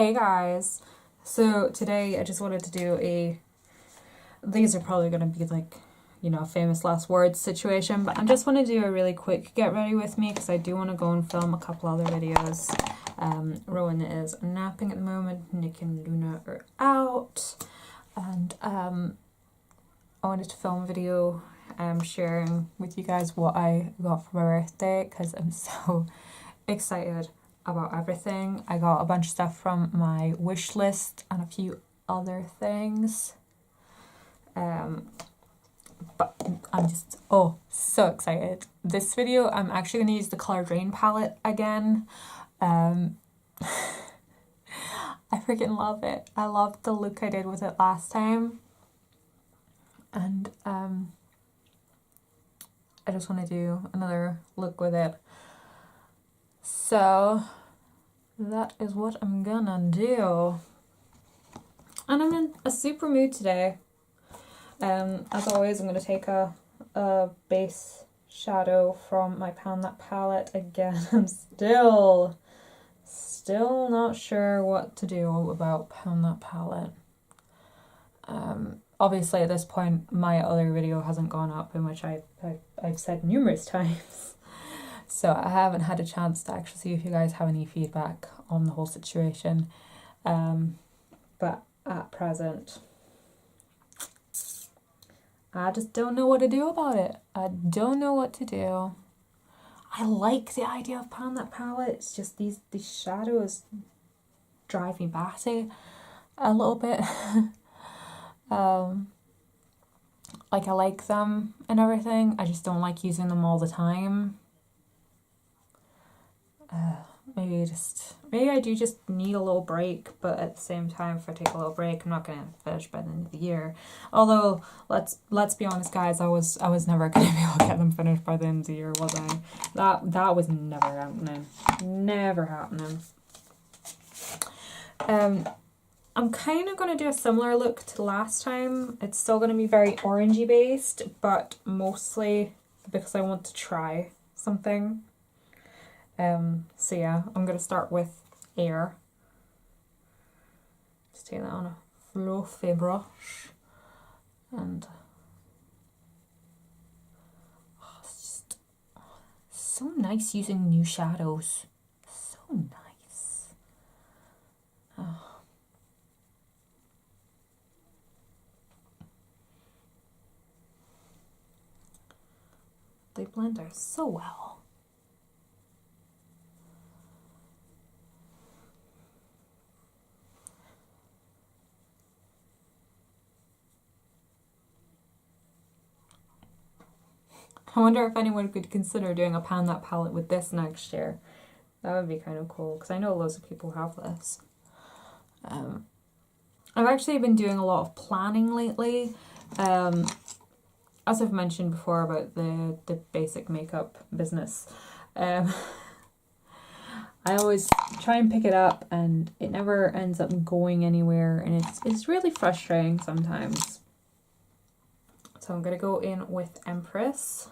Hey guys, so today I just wanted to do these are probably going to be like, famous last words situation, but I just want to do a really quick get ready with me because I do want to go and film a couple other videos. Rowan is napping at the moment, Nick and Luna are out, and I wanted to film a video sharing with you guys what I got for my birthday because I'm so excited about everything. I got a bunch of stuff from my wish list and a few other things. But I'm just so excited. This video I'm actually going to use the Color Drain palette again. I freaking love it. I loved the look I did with it last time. And I just want to do another look with it. So that is what I'm gonna do. And I'm in a super mood today. As always, I'm gonna take a base shadow from my Pan That palette again. I'm still not sure what to do about Pan That palette. Obviously at this point my other video hasn't gone up, in which I've said numerous times. So I haven't had a chance to actually see if you guys have any feedback on the whole situation. But at present, I just don't know what to do about it. I don't know what to do. I like the idea of Pan That palette. It's just these shadows drive me batty a little bit. Like I like them and everything. I just don't like using them all the time. Maybe I do just need a little break, but at the same time, if I take a little break, I'm not gonna finish by the end of the year. Although let's be honest, guys, I was never gonna be able to get them finished by the end of the year, was I? That was never happening. Never happening. I'm kind of gonna do a similar look to last time. It's still gonna be very orangey based, but mostly because I want to try something. So yeah, I'm going to start with air. Just take that on a fluffy brush. And it's just so nice using new shadows. So nice. They blend out so well. I wonder if anyone could consider doing a Pan That palette with this next year. That would be kind of cool, because I know loads of people have this. I've actually been doing a lot of planning lately. As I've mentioned before about the basic makeup business. I always try and pick it up and it never ends up going anywhere, and it's really frustrating sometimes. So I'm going to go in with Empress.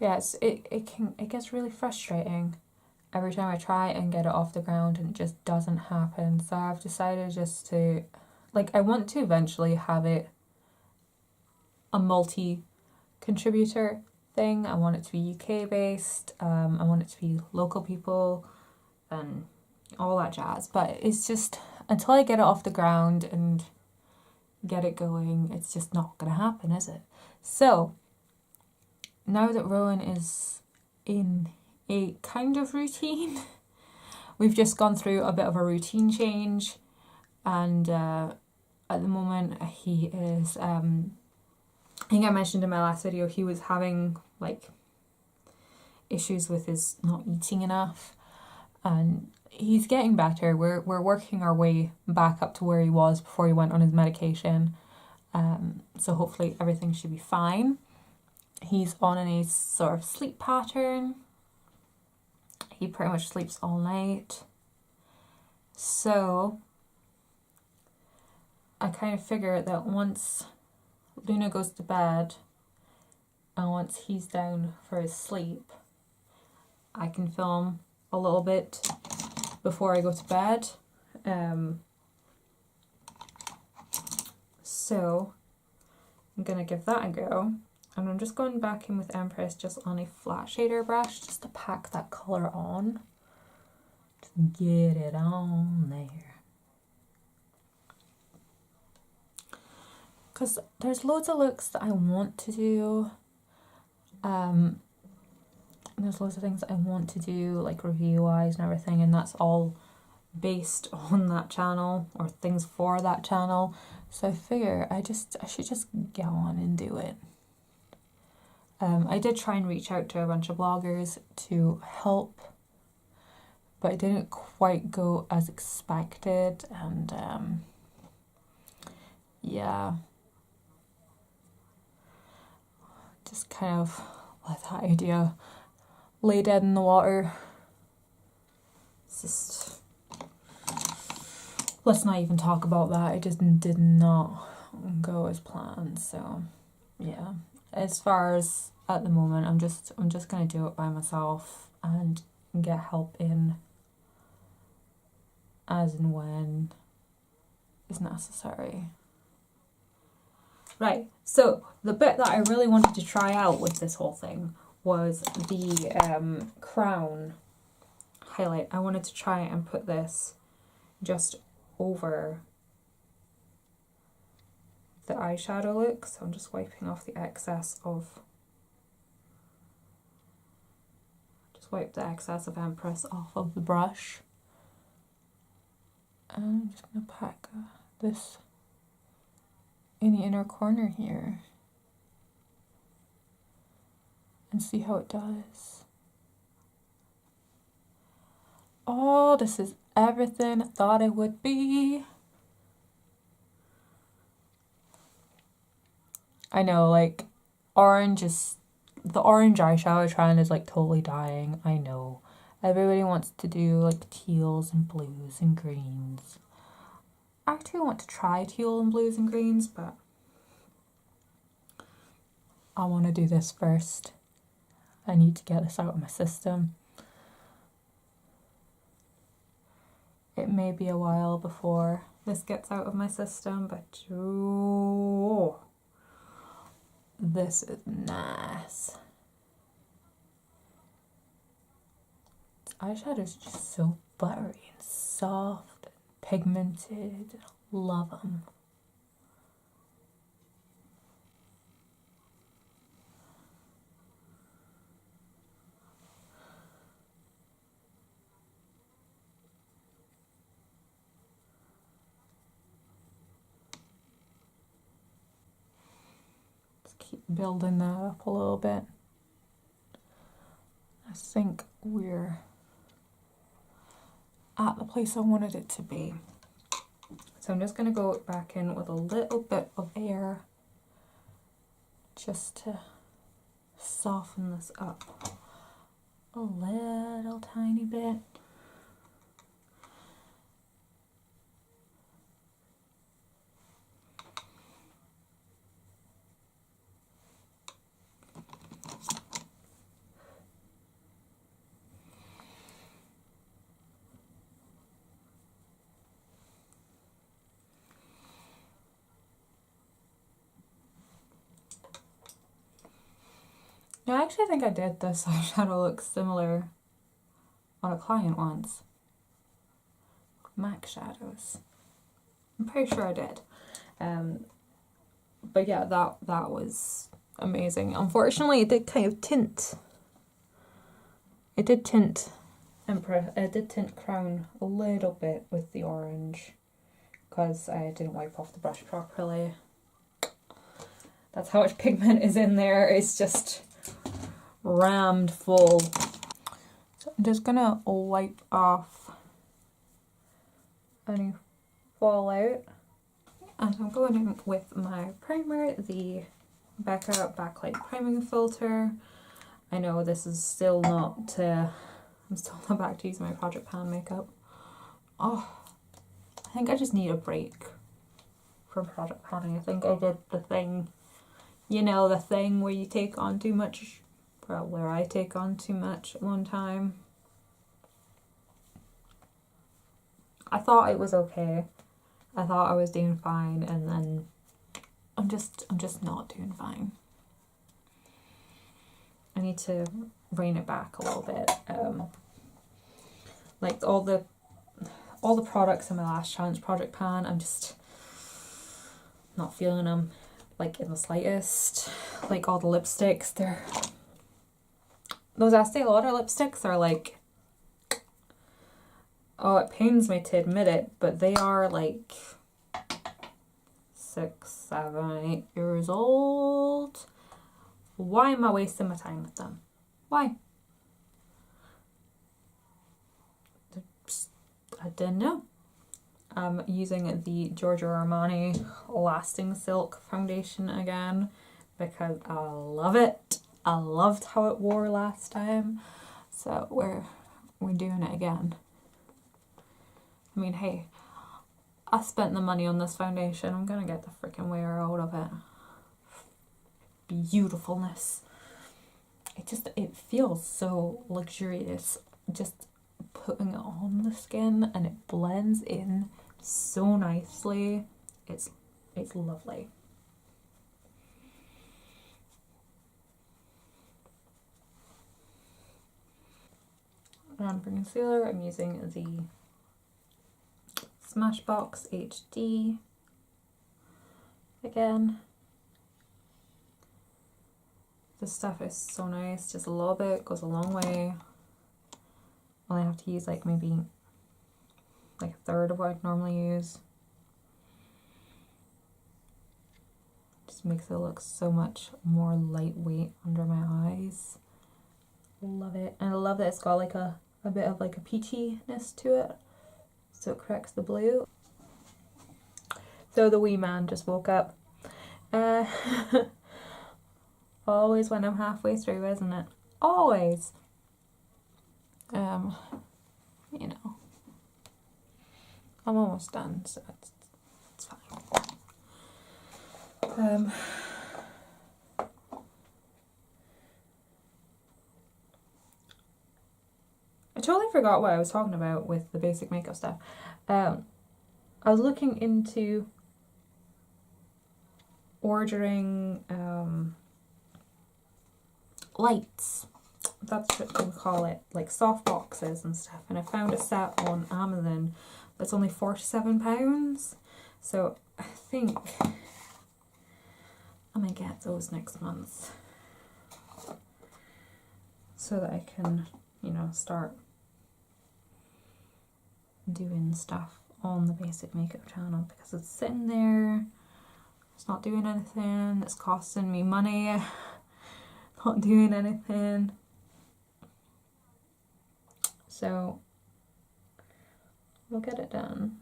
Yes, it gets really frustrating every time I try and get it off the ground and it just doesn't happen. So I've decided just to, I want to eventually have it a multi-contributor thing. I want it to be UK based. I want it to be local people and all that jazz. But it's just, until I get it off the ground and get it going, it's just not gonna happen, is it? So now that Rowan is in a kind of routine, we've just gone through a bit of a routine change, and at the moment he is I think I mentioned in my last video he was having issues with his not eating enough, and he's getting better. We're working our way back up to where he was before he went on his medication. So hopefully everything should be fine. He's on a sort of sleep pattern. He pretty much sleeps all night. So I kind of figure that once Luna goes to bed and once he's down for his sleep, I can film a little bit before I go to bed. So I'm going to give that a go. And I'm just going back in with Empress just on a flat shader brush just to pack that colour on. Just get it on there. Because there's loads of looks that I want to do. There's loads of things that I want to do, like review-wise and everything, and that's all based on that channel, or things for that channel. So I figure I should just get on and do it. I did try and reach out to a bunch of bloggers to help, but it didn't quite go as expected, and yeah, just kind of let that idea lay dead in the water. It's just, let's not even talk about that. It just did not go as planned. So yeah, as far as at the moment, I'm just gonna do it by myself and get help in as and when is necessary. Right, so the bit that I really wanted to try out with this whole thing was the crown highlight. I wanted to try and put this just over the eyeshadow look, so I'm just wiping off the excess of, wipe the excess of Empress off of the brush. And I'm just going to pack this in the inner corner here and see how it does. Oh, this is everything I thought it would be. I know, like, orange is, the orange eyeshadow trend is like totally dying. I know. Everybody wants to do like teals and blues and greens. I actually want to try teal and blues and greens, but I want to do this first. I need to get this out of my system. It may be a while before this gets out of my system, but oh, this is nice. This eyeshadow is just so buttery and soft and pigmented. Love them. Keep building that up a little bit. I think we're at the place I wanted it to be. So I'm just going to go back in with a little bit of air just to soften this up a little tiny bit. I actually think I did this eyeshadow look similar on a client once. MAC shadows. I'm pretty sure I did. But yeah, that was amazing. Unfortunately, it did kind of tint. It did tint Emperor. It did tint Crown a little bit with the orange because I didn't wipe off the brush properly. That's how much pigment is in there. It's just rammed full. So I'm just gonna wipe off any fallout. And I'm going in with my primer, the Becca Backlight Priming Filter. I know this is still not, I'm still not back to using my Project Pan makeup. Oh, I think I just need a break from Project Panning. I think I did the thing, you know, the thing where you take on too much, well, where I take on too much at one time. I thought it was okay. I thought I was doing fine, and then I'm just not doing fine. I need to rein it back a little bit. Like all the products in my last challenge project pan, I'm just not feeling them like in the slightest. Like all the lipsticks, those Estee Lauder lipsticks are like, oh, it pains me to admit it, but they are like 6, 7, 8 years old. Why am I wasting my time with them? Why? I didn't know. I'm using the Giorgio Armani Lasting Silk foundation again because I love it. I loved how it wore last time, so we're doing it again. I mean, hey, I spent the money on this foundation. I'm gonna get the freaking wear out of it. Beautifulness. It feels so luxurious just putting it on the skin, and it blends in so nicely. It's lovely. And for concealer, I'm using the Smashbox HD again. This stuff is so nice, just a little bit goes a long way. Only have to use like maybe like a third of what I'd normally use. Just makes it look so much more lightweight under my eyes. Love it. And I love that it's got like a bit of like a peachiness to it, so it corrects the blue. So the wee man just woke up. Always when I'm halfway through, isn't it? Always. You know, I'm almost done, so it's fine. I totally forgot what I was talking about with the basic makeup stuff. I was looking into ordering lights. That's what we call it, like soft boxes and stuff. And I found a set on Amazon that's only £47. So I think I might get those next month so that I can, you know, start doing stuff on the basic makeup channel, because it's sitting there, it's not doing anything, it's costing me money, not doing anything. So we'll get it done.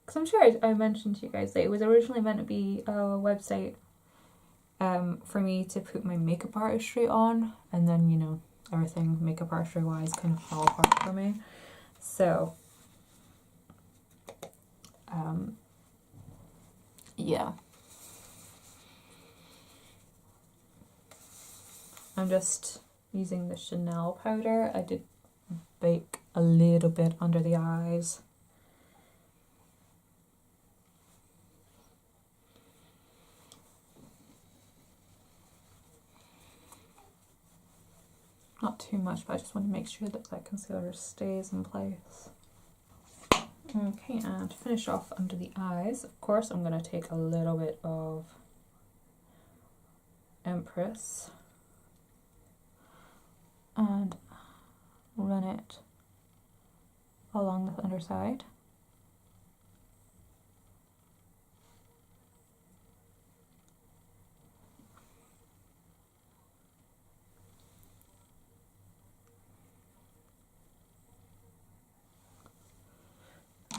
Because I'm sure I mentioned to you guys that it was originally meant to be a website for me to put my makeup artistry on, and then, you know, everything makeup artistry wise kind of fell apart for me. So yeah, I'm just using the Chanel powder. I did bake a little bit under the eyes. Not too much, but I just want to make sure that that concealer stays in place. Okay, and to finish off under the eyes, of course, I'm going to take a little bit of Empress and run it along the underside.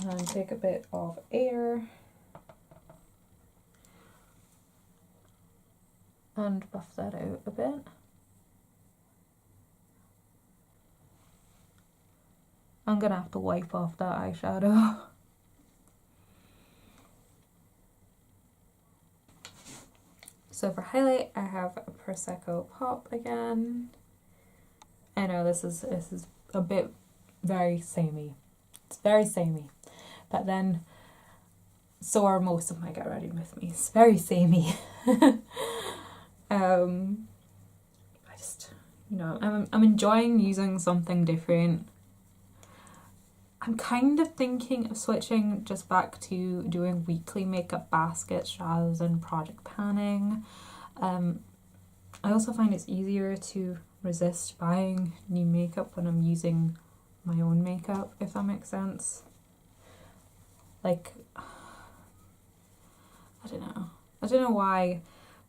And then take a bit of air and buff that out a bit. I'm gonna have to wipe off that eyeshadow. So for highlight, I have a Prosecco Pop again. I know this is a bit very samey, It's very samey. But then, so are most of my Get Ready With Me. It's very samey. I just, you know, I'm enjoying using something different. I'm kind of thinking of switching just back to doing weekly makeup baskets rather than project panning. I also find it's easier to resist buying new makeup when I'm using my own makeup, if that makes sense. Like, I don't know why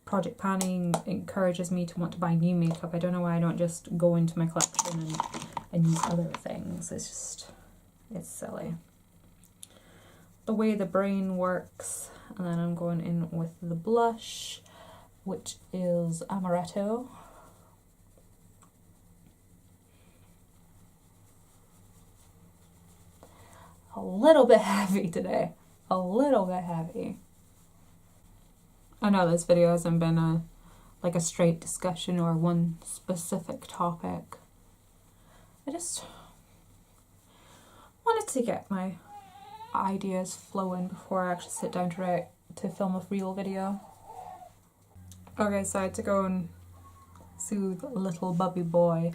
project panning encourages me to want to buy new makeup. I don't know why I don't just go into my collection and use other things. It's silly. The way the brain works. And then I'm going in with the blush, which is Amaretto. A little bit heavy today. A little bit heavy. I know this video hasn't been a straight discussion or one specific topic. I just wanted to get my ideas flowing before I actually sit down to film a real video. Okay, so I had to go and soothe little bubby boy.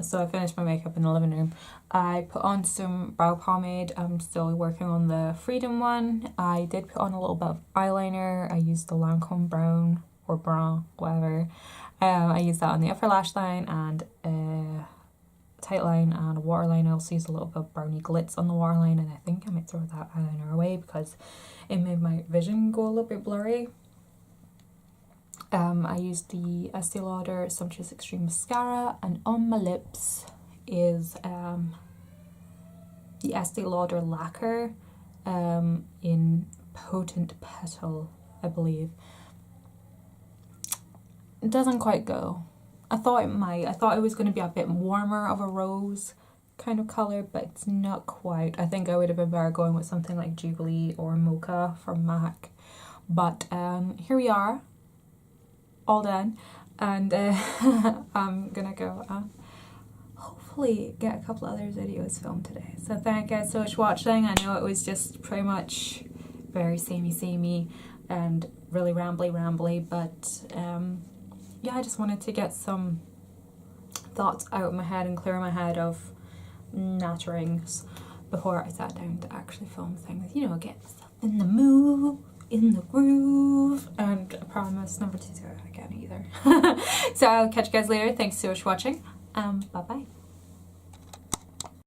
So I finished my makeup in the living room. I put on some brow pomade. I'm still working on the Freedom one. I did put on a little bit of eyeliner. I used the Lancome brown or brown, whatever. I used that on the upper lash line and tight line and a waterline. I also used a little bit of brownie glitz on the waterline, and I think I might throw that eyeliner away because it made my vision go a little bit blurry. I used the Estee Lauder Sumptuous Extreme Mascara, and on my lips is the Estee Lauder Lacquer in Potent Petal, I believe. It doesn't quite go. I thought it might. I thought it was going to be a bit warmer of a rose kind of colour, but it's not quite. I think I would have been better going with something like Jubilee or Mocha from MAC. But here we are, all done. And I'm going to go hopefully get a couple other videos filmed today. So thank you guys so much for watching. I know it was just pretty much very samey and really rambly, but yeah, I just wanted to get some thoughts out of my head and clear my head of natterings before I sat down to actually film things. You know, get myself in the mood, in the groove, and I promise number 2 is not again either. So I'll catch you guys later. Thanks so much for watching. Bye bye.